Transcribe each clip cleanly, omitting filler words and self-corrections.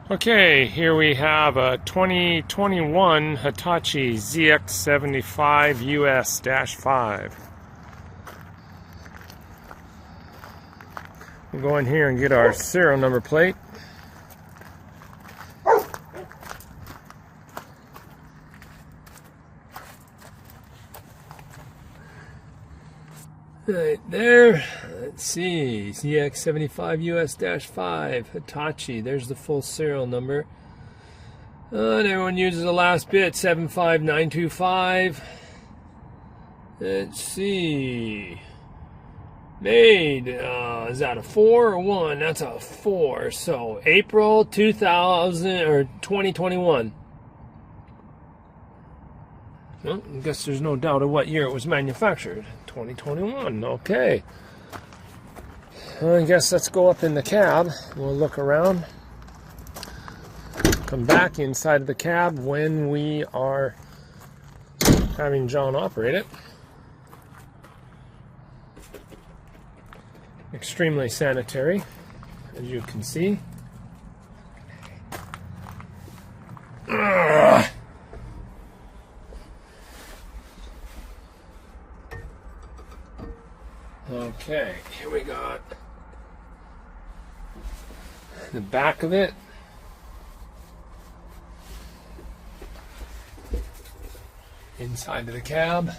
Okay, here we have a 2021 Hitachi ZX75US-5. We'll go in here and get our serial number plate. Right there, let's see, ZX75US-5, Hitachi, there's the full serial number. And everyone uses the last bit, 75925. Let's see, made, is that a 4 or 1? That's a 4, so April 2021. Well, I guess there's no doubt of what year it was manufactured. 2021, okay. I guess let's go up in the cab. We'll look around. Come back inside of the cab when we are having John operate it. Extremely sanitary, as you can see. Okay, here we got the back of it. Inside of the cab.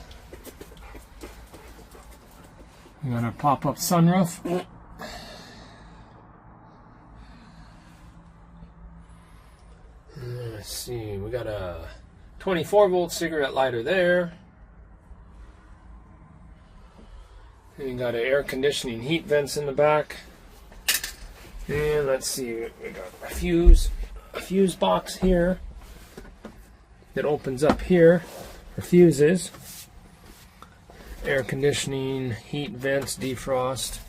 We got a pop-up sunroof. Let's see, we got a 24-volt cigarette lighter there. And you got an air conditioning heat vents in the back. And let's see, we got a fuse box here that opens up here for fuses. Air conditioning, heat vents, defrost.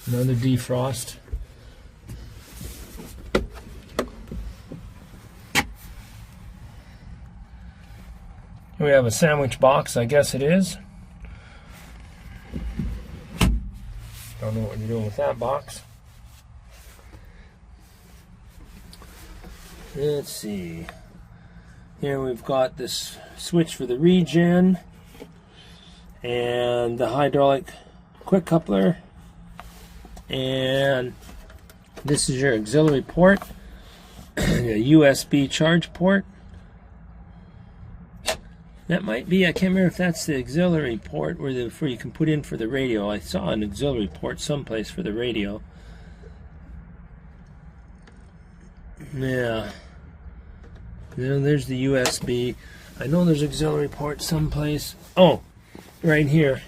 Another defrost. We have a sandwich box, I guess it is. Don't know what you're doing with that box. Let's see. Here we've got this switch for the regen and the hydraulic quick coupler. And this is your auxiliary port, a USB charge port. That might be, I can't remember if that's the auxiliary port where you can put in for the radio. I saw an auxiliary port someplace for the radio. Yeah. There's the USB. I know there's auxiliary port someplace. Oh, right here.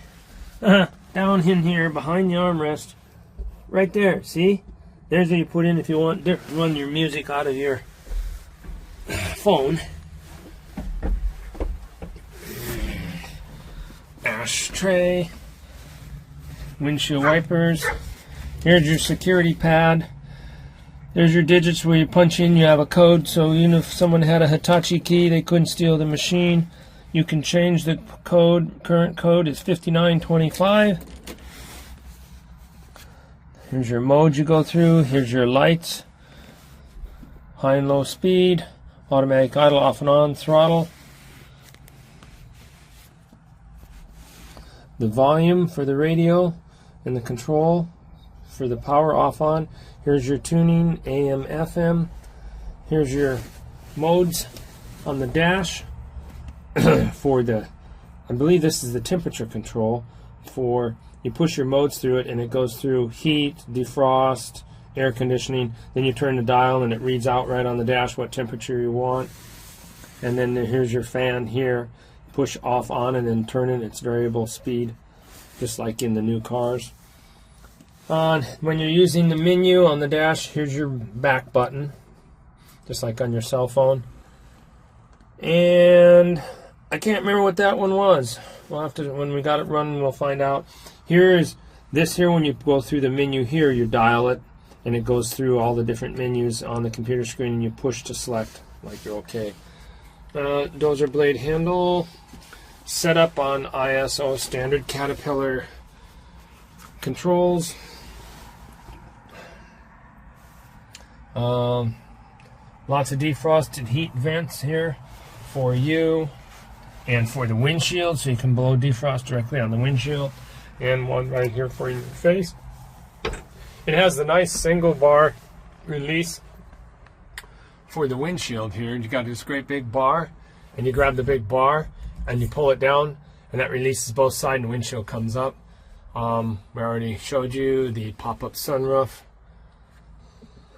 Down in here behind the armrest. Right there, see? There's what you put in if you want to run your music out of your phone. Ashtray, windshield wipers. Here's your security pad. There's your digits where you punch in, you have a code, so even if someone had a Hitachi key, they couldn't steal the machine. You can change the code. Current code is 5925. Here's your mode you go through. Here's your lights. High and low speed, automatic idle, off and on, throttle. The volume for the radio and the control for the power off on. Here's your tuning, AM, FM. Here's your modes on the dash for the, I believe this is the temperature control for, you push your modes through it and it goes through heat, defrost, air conditioning. Then you turn the dial and it reads out right on the dash what temperature you want. And then here's your fan here. Push off on and then turn it, it's variable speed, just like in the new cars. When you're using the menu on the dash, here's your back button, just like on your cell phone. And I can't remember what that one was. We'll have to, when we got it running, we'll find out. Here's this here, when you go through the menu here, you dial it and it goes through all the different menus on the computer screen and you push to select like you're okay. Dozer blade handle, set up on ISO standard Caterpillar controls. Lots of defrosted heat vents here for you and for the windshield, so you can blow defrost directly on the windshield, and one right here for your face. It has the nice single bar release for the windshield here. You got this great big bar, and you grab the big bar and you pull it down, and that releases both sides and the windshield comes up. We already showed you the pop-up sunroof.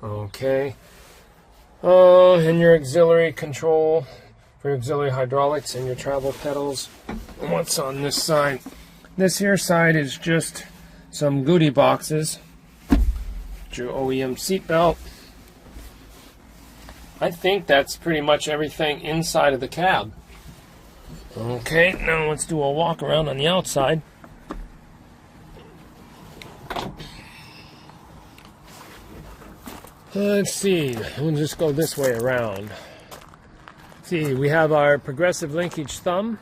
Okay. And your auxiliary control for your auxiliary hydraulics and your travel pedals. And what's on this side? This here side is just some goodie boxes. Your OEM seatbelt. I think that's pretty much everything inside of the cab. Okay, now let's do a walk around on the outside. Let's see, we'll just go this way around. See, we have our Progressive Linkage Thumb.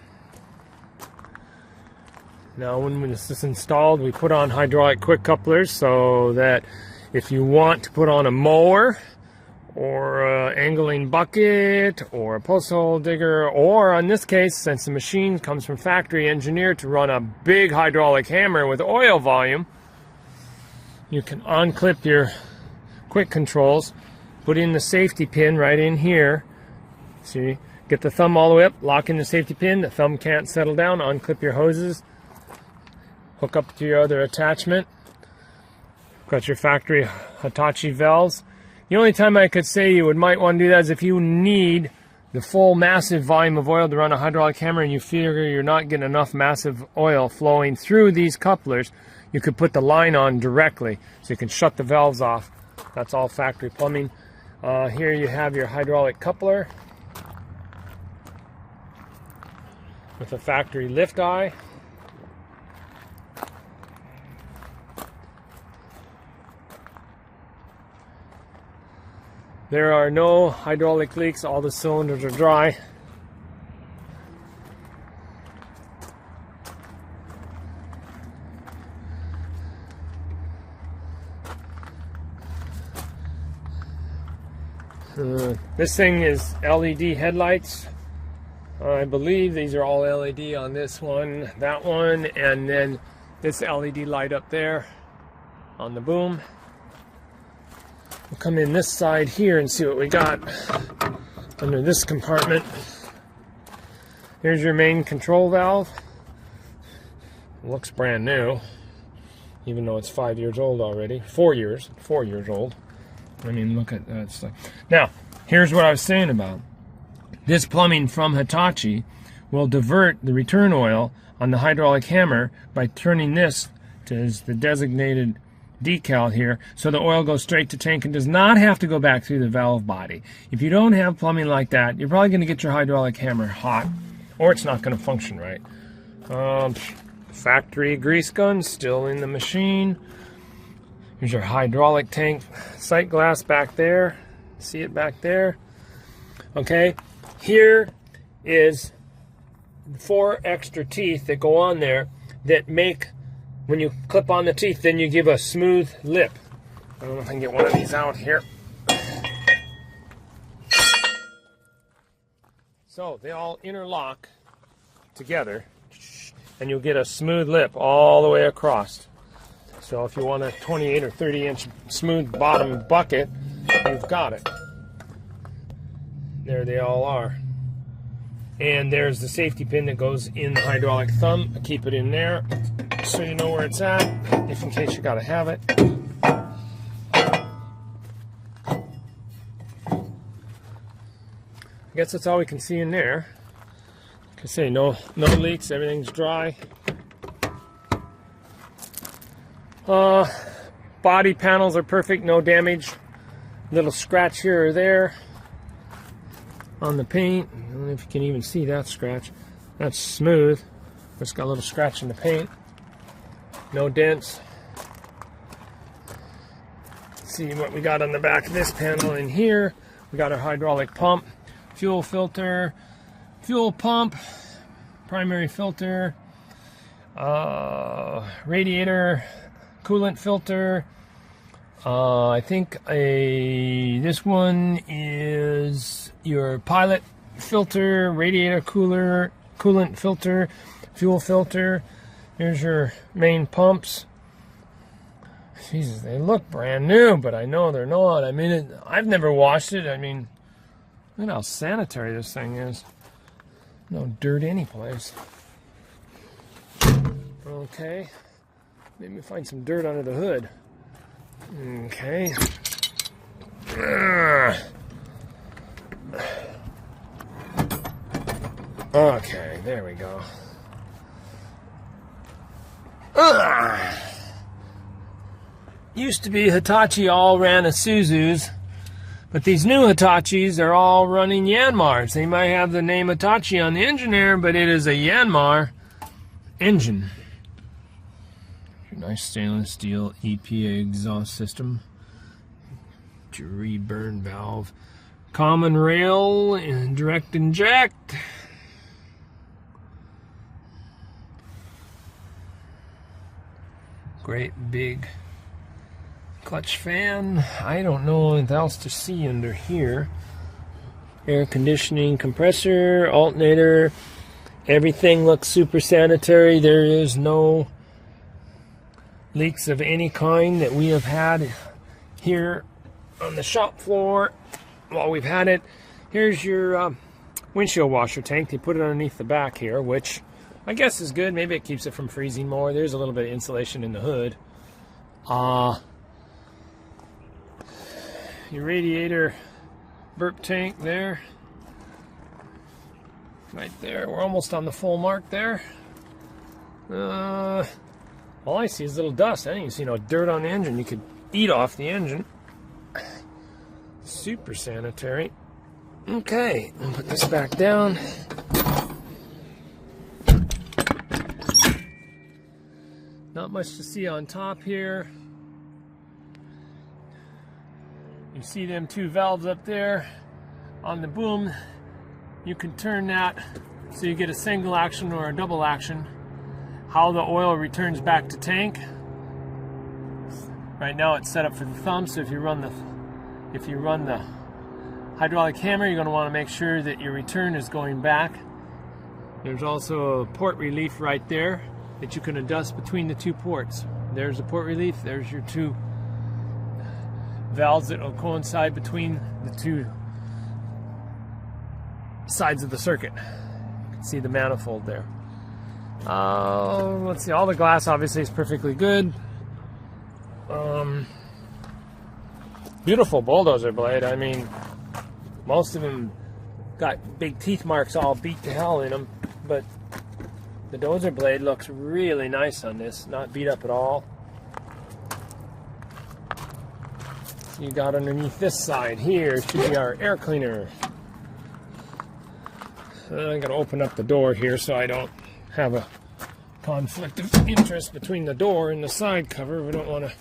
Now when this is installed, we put on hydraulic quick couplers so that if you want to put on a mower or an angling bucket or a post hole digger, or in this case, since the machine comes from factory engineered to run a big hydraulic hammer with oil volume, you can unclip your quick controls, put in the safety pin right in here. See, get the thumb all the way up, lock in the safety pin, the thumb can't settle down, unclip your hoses, hook up to your other attachment. Got your factory Hitachi valves. The only time I could say you might want to do that is if you need the full massive volume of oil to run a hydraulic hammer and you figure you're not getting enough massive oil flowing through these couplers, you could put the line on directly so you can shut the valves off. That's all factory plumbing. Here you have your hydraulic coupler with a factory lift eye. There are no hydraulic leaks, all the cylinders are dry. This thing is LED headlights. I believe these are all LED on this one, that one, and then this LED light up there on the boom. We'll come in this side here and see what we got under this compartment. Here's your main control valve. It looks brand new, even though it's 5 years old already. 4 years old. I mean, look at that stuff. Now, here's what I was saying about. This plumbing from Hitachi will divert the return oil on the hydraulic hammer by turning this to the designated decal here, so the oil goes straight to tank and does not have to go back through the valve body. If you don't have plumbing like that, you're probably going to get your hydraulic hammer hot, or it's not going to function right. Factory grease gun still in the machine. Here's your hydraulic tank sight glass back there. See it back there? Okay, here is 4 extra teeth that go on there that make, when you clip on the teeth, then you give a smooth lip. I don't know if I can get one of these out here. So they all interlock together, and you'll get a smooth lip all the way across. So if you want a 28 or 30 inch smooth bottom bucket, you've got it. There they all are. And there's the safety pin that goes in the hydraulic thumb. I keep it in there so you know where it's at, if in case you gotta have it. I guess that's all we can see in there. Like I say, no leaks, everything's dry. Body panels are perfect, no damage. Little scratch here or there on the paint. I don't know if you can even see that scratch. That's smooth. Just got a little scratch in the paint. No dents. Let's see what we got on the back of this panel in here. We got our hydraulic pump, fuel filter, fuel pump, primary filter, radiator, coolant filter, I think this one is your pilot filter, radiator cooler, coolant filter, fuel filter. Here's your main pumps. Jesus, they look brand new, but I know they're not. I mean, I've never washed it. I mean, look at how sanitary this thing is. No dirt anyplace. Okay. Maybe find some dirt under the hood. Okay. Okay, there we go. Used to be Hitachi all ran Isuzus, but these new Hitachis are all running Yanmars. They might have the name Hitachi on the engine there, but it is a Yanmar engine. Nice stainless steel EPA exhaust system. Your reburn valve. Common rail and direct inject. Great big clutch fan. I don't know anything else to see under here. Air conditioning, compressor, alternator. Everything looks super sanitary. There is no leaks of any kind that we have had here on the shop floor while we've had it. Here's your windshield washer tank. They put it underneath the back here, which I guess is good. Maybe it keeps it from freezing more. There's a little bit of insulation in the hood. Your radiator burp tank there. Right there. We're almost on the full mark there. All I see is little dust. I didn't even see no dirt on the engine. You could eat off the engine. Super sanitary. Okay, I'll put this back down. Not much to see on top here. You see them two valves up there on the boom. You can turn that so you get a single action or a double action. How the oil returns back to tank. Right now it's set up for the thumb, so if you run the hydraulic hammer, you're going to want to make sure that your return is going back. There's also a port relief right there that you can adjust between the two ports. There's a port relief, there's your two valves that will coincide between the two sides of the circuit. You can see the manifold there. Let's see, all the glass obviously is perfectly good. Beautiful bulldozer blade. I mean, most of them got big teeth marks all beat to hell in them, but the dozer blade looks really nice on this, not beat up at all. You got underneath this side here should be our air cleaner. I gotta open up the door here so I don't have a conflict of interest between the door and the side cover. We don't want to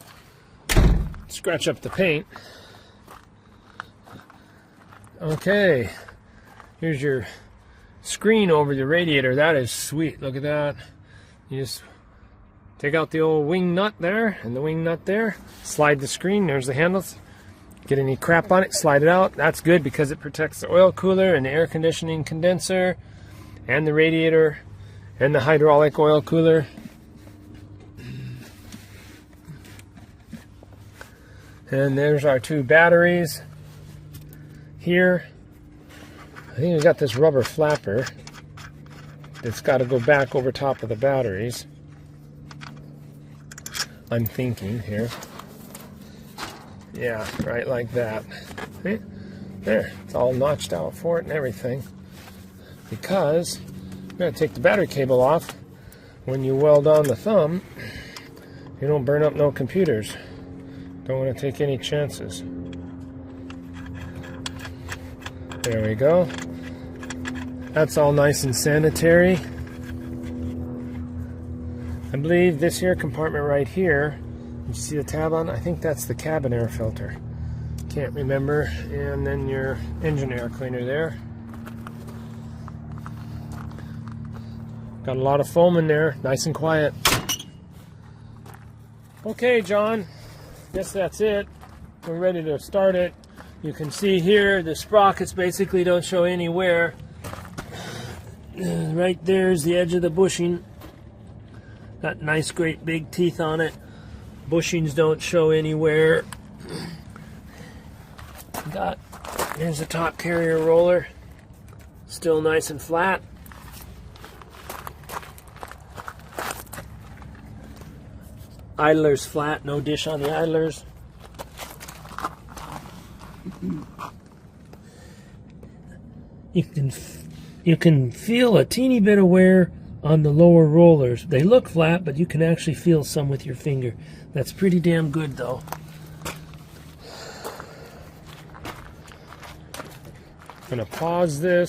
scratch up the paint. Okay, here's your screen over the radiator. That is sweet. Look at that. You just take out the old wing nut there and the wing nut there. Slide the screen. There's the handles. Get any crap on it, slide it out. That's good because it protects the oil cooler and the air conditioning condenser and the radiator and the hydraulic oil cooler. And there's our two batteries here. I think we got this rubber flapper that's got to go back over top of the batteries. I'm thinking here. Yeah, right like that. See? There, it's all notched out for it and everything. Because you're going to take the battery cable off when you weld on the thumb. You don't burn up no computers. Don't want to take any chances. There we go. That's all nice and sanitary. I believe this here compartment right here, you see the tab on? I think that's the cabin air filter. Can't remember. And then your engine air cleaner there. Got a lot of foam in there, nice and quiet. Okay, John. guess that's it. We're ready to start it. You can see here the sprockets basically don't show any wear. Right there's the edge of the bushing. Got nice great big teeth on it. Bushings don't show any wear. Here's the top carrier roller. Still nice and flat. Idler's flat, no dish on the idlers. You can feel a teeny bit of wear on the lower rollers. They look flat, but you can actually feel some with your finger. That's pretty damn good though. I'm gonna pause this.